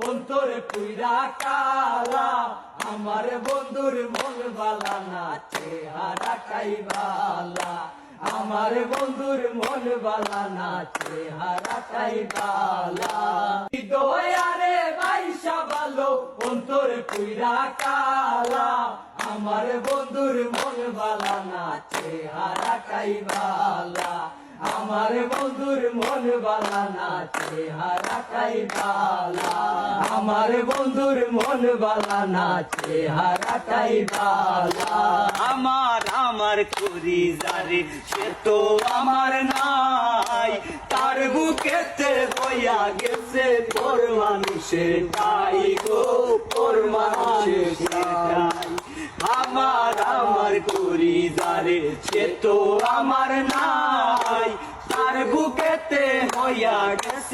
অন্তর পুইরা কালা, আমার বন্ধুর মন বালা না, চেহারাটাই বালা। আমার বন্ধুর মন বালা না, চেহারাটাই বালা। দয়ারে বাইসা ভালো, অন্তর পুইরা কালা, আমার বন্ধুর মন বালা না, চেহারাটাই বালা। আমার বন্ধুর মন বালা না, চেহারাটাই বালা। আমার বন্ধুর মন বালা না, চেহারাটাই বালা। আমার করি যারে সে তো আমার নাই, তার বুকেতে বইয়া গেছে তোর মানুষের তাই গো, তোর মানুষের তাই। আমার করি যারে সে তো আমার নাই, তার বুকেতে হইয়া গেছে